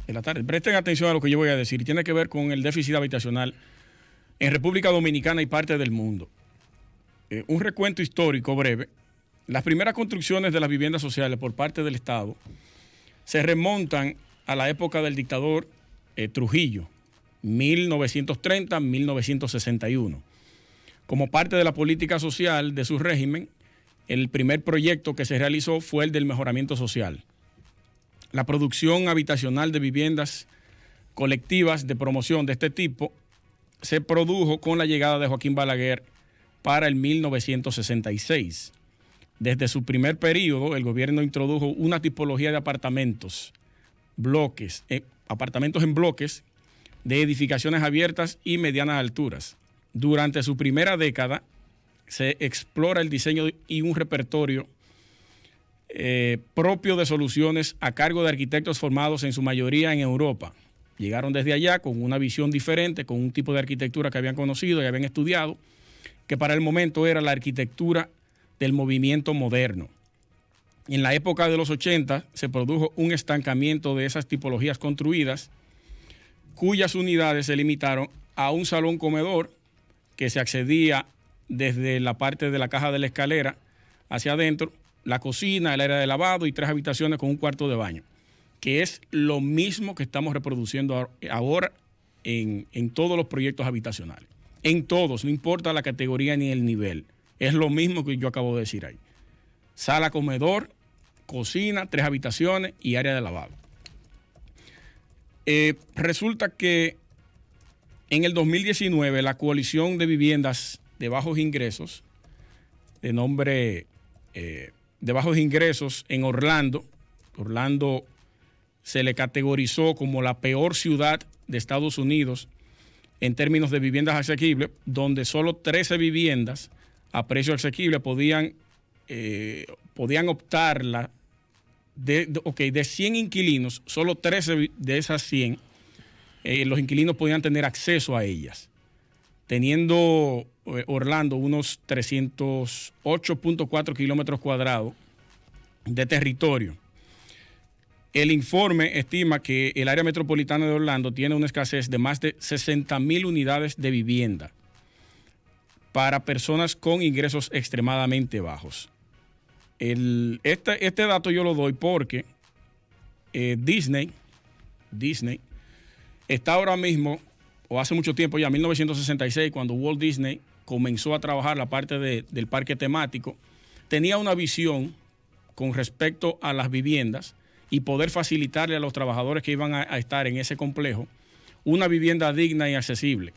de la tarde. Presten atención a lo que yo voy a decir. Tiene que ver con el déficit habitacional en República Dominicana y parte del mundo. Un recuento histórico breve. Las primeras construcciones de las viviendas sociales por parte del Estado se remontan a la época del dictador Trujillo, 1930-1961. Como parte de la política social de su régimen, el primer proyecto que se realizó fue el del mejoramiento social. La producción habitacional de viviendas colectivas de promoción de este tipo se produjo con la llegada de Joaquín Balaguer para el 1966. Desde su primer periodo, el gobierno introdujo una tipología de apartamentos, apartamentos en bloques de edificaciones abiertas y medianas alturas. Durante su primera década se explora el diseño y un repertorio propio de soluciones a cargo de arquitectos formados en su mayoría en Europa. Llegaron desde allá con una visión diferente, con un tipo de arquitectura que habían conocido y habían estudiado, que para el momento era la arquitectura del movimiento moderno. En la época de los 80 se produjo un estancamiento de esas tipologías construidas, cuyas unidades se limitaron a un salón comedor que se accedía desde la parte de la caja de la escalera hacia adentro, la cocina, el área de lavado y 3 habitaciones con un cuarto de baño, que es lo mismo que estamos reproduciendo ahora en todos los proyectos habitacionales. En todos, no importa la categoría ni el nivel. Es lo mismo que yo acabo de decir ahí. Sala, comedor, cocina, 3 habitaciones y área de lavado. Resulta que en el 2019 la coalición de viviendas de bajos ingresos, de nombre de bajos ingresos en Orlando se le categorizó como la peor ciudad de Estados Unidos en términos de viviendas asequibles, donde solo 13 viviendas a precio asequible podían optarla. De 100 inquilinos, solo 13 de esas 100, los inquilinos podían tener acceso a ellas, teniendo Orlando unos 308.4 kilómetros cuadrados de territorio. El informe estima que el área metropolitana de Orlando tiene una escasez de más de 60,000 unidades de vivienda para personas con ingresos extremadamente bajos. Este dato yo lo doy porque Disney está ahora mismo, o hace mucho tiempo ya, 1966, cuando Walt Disney comenzó a trabajar la parte del parque temático, tenía una visión con respecto a las viviendas y poder facilitarle a los trabajadores que iban a estar en ese complejo una vivienda digna y asequible.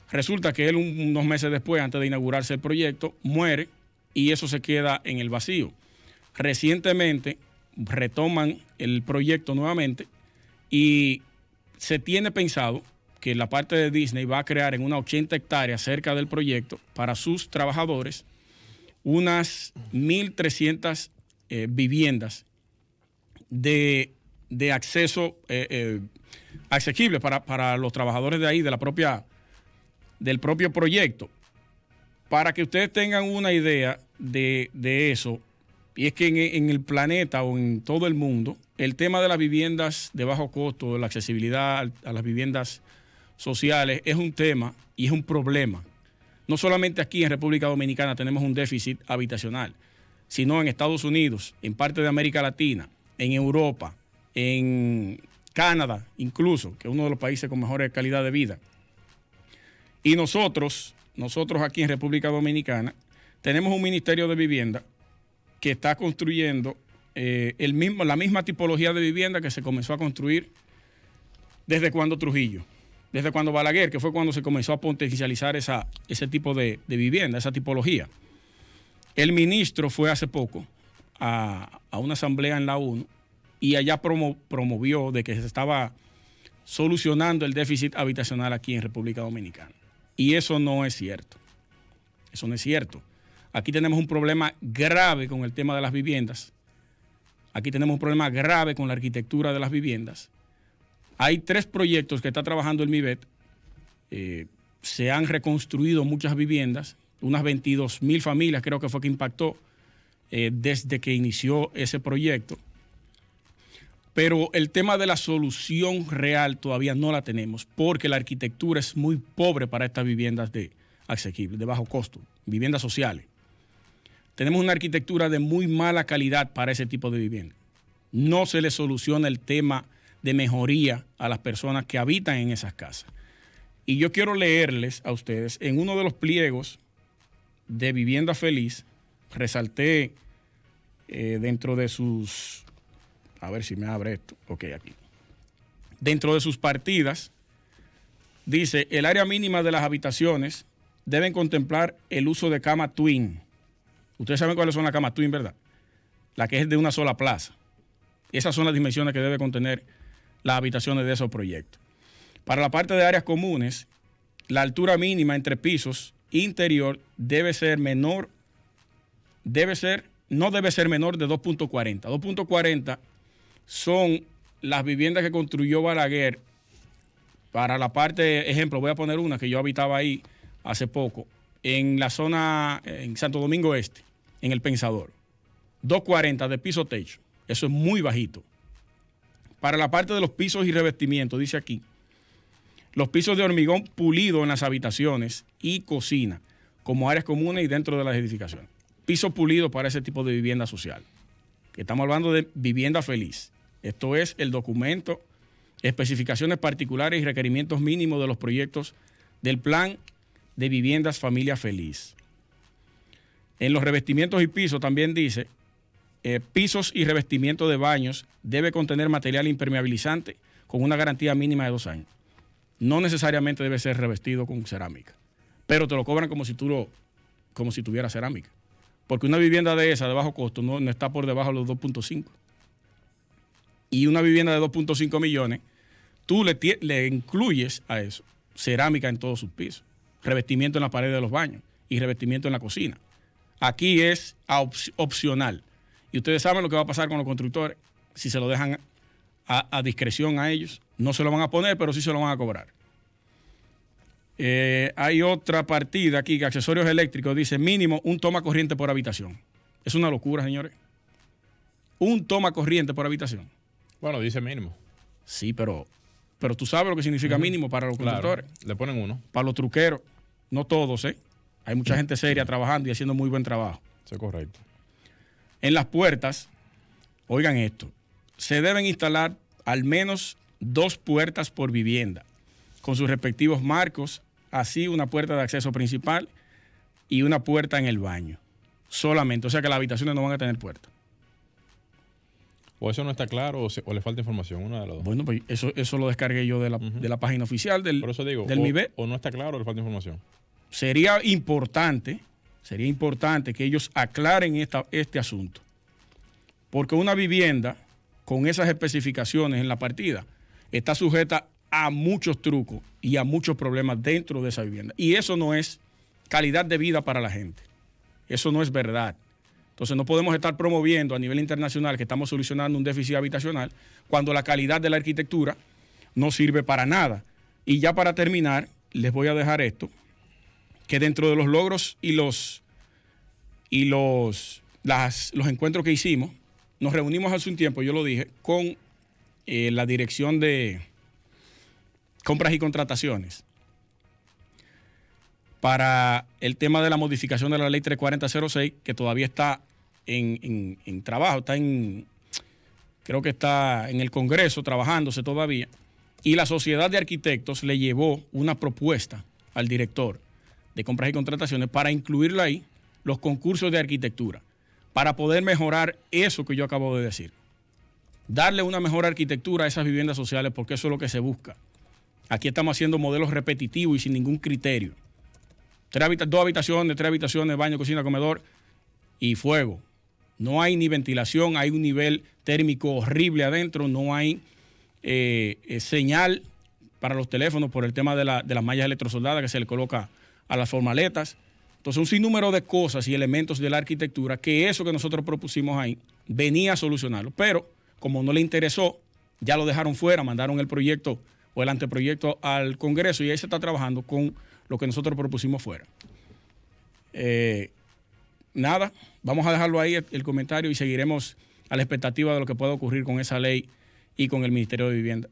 Resulta que él unos meses después, antes de inaugurarse el proyecto, muere y eso se queda en el vacío. Recientemente retoman el proyecto nuevamente y se tiene pensado que la parte de Disney va a crear en unas 80 hectáreas cerca del proyecto para sus trabajadores unas 1,300 viviendas de acceso asequible para los trabajadores de ahí, del propio proyecto. Para que ustedes tengan una idea de eso, y es que en el planeta o en todo el mundo, el tema de las viviendas de bajo costo, de la accesibilidad a las viviendas sociales, es un tema y es un problema. No solamente aquí en República Dominicana tenemos un déficit habitacional, sino en Estados Unidos, en parte de América Latina, en Europa, en Canadá incluso, que es uno de los países con mejor calidad de vida. Y nosotros aquí en República Dominicana tenemos un Ministerio de Vivienda que está construyendo la misma tipología de vivienda que se comenzó a construir desde cuando Trujillo, desde cuando Balaguer, que fue cuando se comenzó a potencializar ese tipo de vivienda, esa tipología. El ministro fue hace poco a una asamblea en la ONU y allá promovió de que se estaba solucionando el déficit habitacional aquí en República Dominicana. Y eso no es cierto. Eso no es cierto. Aquí tenemos un problema grave con el tema de las viviendas. Aquí tenemos un problema grave con la arquitectura de las viviendas. Hay 3 proyectos que está trabajando el MIBET. Se han reconstruido muchas viviendas, unas 22,000 familias creo que fue que impactó desde que inició ese proyecto. Pero el tema de la solución real todavía no la tenemos porque la arquitectura es muy pobre para estas viviendas asequibles, de bajo costo, viviendas sociales. Tenemos una arquitectura de muy mala calidad para ese tipo de vivienda. No se le soluciona el tema de mejoría a las personas que habitan en esas casas. Y yo quiero leerles a ustedes, en uno de los pliegos de Vivienda Feliz, resalté dentro de sus... A ver si me abre esto. Ok, aquí. Dentro de sus partidas, dice, el área mínima de las habitaciones deben contemplar el uso de cama twin. Ustedes saben cuáles son las camas twin, ¿verdad? La que es de una sola plaza. Esas son las dimensiones que debe contener las habitaciones de esos proyectos. Para la parte de áreas comunes, la altura mínima entre pisos interior no debe ser menor de 2.40. 2.40 son las viviendas que construyó Balaguer para la parte, ejemplo, voy a poner una que yo habitaba ahí hace poco, en la zona, en Santo Domingo Este, en El Pensador. 2.40 de piso techo. Eso es muy bajito. Para la parte de los pisos y revestimientos, dice aquí, los pisos de hormigón pulido en las habitaciones y cocina, como áreas comunes y dentro de las edificaciones. Piso pulido para ese tipo de vivienda social. Estamos hablando de vivienda feliz. Esto es el documento, especificaciones particulares y requerimientos mínimos de los proyectos del plan de viviendas familia feliz. En los revestimientos y pisos también dice, pisos y revestimiento de baños debe contener material impermeabilizante con una garantía mínima de 2 años. No necesariamente debe ser revestido con cerámica, pero te lo cobran como si tuviera cerámica. Porque una vivienda de esa de bajo costo no está por debajo de los 2.5. Y una vivienda de 2.5 millones, tú le incluyes a eso cerámica en todos sus pisos, revestimiento en las paredes de los baños y revestimiento en la cocina. Aquí es opcional. Y ustedes saben lo que va a pasar con los constructores si se lo dejan a discreción a ellos. No se lo van a poner, pero sí se lo van a cobrar. Hay otra partida aquí que accesorios eléctricos dice mínimo un toma corriente por habitación. Es una locura, señores. Un toma corriente por habitación. Bueno, dice mínimo. Sí, pero tú sabes lo que significa mínimo para los constructores. Claro, le ponen uno. Para los truqueros, no todos, ¿eh? Hay mucha gente seria trabajando y haciendo muy buen trabajo. Eso es correcto. En las puertas, oigan esto, se deben instalar al menos 2 puertas por vivienda, con sus respectivos marcos, así una puerta de acceso principal y una puerta en el baño. Solamente, o sea que las habitaciones no van a tener puerta. O eso no está claro o le falta información, una de las dos. Bueno, pues eso lo descargué yo de la página oficial del MIBE. O no está claro o le falta información. Sería importante que ellos aclaren este asunto. Porque una vivienda con esas especificaciones en la partida está sujeta a muchos trucos y a muchos problemas dentro de esa vivienda. Y eso no es calidad de vida para la gente. Eso no es verdad. Entonces no podemos estar promoviendo a nivel internacional que estamos solucionando un déficit habitacional cuando la calidad de la arquitectura no sirve para nada. Y ya para terminar, les voy a dejar esto, que dentro de los logros y los encuentros que hicimos, nos reunimos hace un tiempo, yo lo dije, con la Dirección de Compras y Contrataciones para el tema de la modificación de la Ley 34006, que todavía está en trabajo, creo que está en el Congreso trabajándose todavía, y la Sociedad de Arquitectos le llevó una propuesta al director de Compras y Contrataciones para incluirla ahí, los concursos de arquitectura, para poder mejorar eso que yo acabo de decir. Darle una mejor arquitectura a esas viviendas sociales, porque eso es lo que se busca. Aquí estamos haciendo modelos repetitivos y sin ningún criterio. 2 habitaciones, 3 habitaciones, baño, cocina, comedor y fuego. No hay ni ventilación, hay un nivel térmico horrible adentro, no hay señal para los teléfonos por el tema de las mallas electrosoldadas que se le coloca a las formaletas. Entonces, un sinnúmero de cosas y elementos de la arquitectura que eso que nosotros propusimos ahí venía a solucionarlo. Pero, como no le interesó, ya lo dejaron fuera, mandaron el proyecto o el anteproyecto al Congreso y ahí se está trabajando con lo que nosotros propusimos fuera. Nada, vamos a dejarlo ahí el comentario y seguiremos a la expectativa de lo que pueda ocurrir con esa ley y con el Ministerio de Vivienda.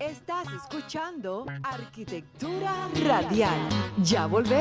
Estás escuchando Arquitectura Radial. Ya volvemos.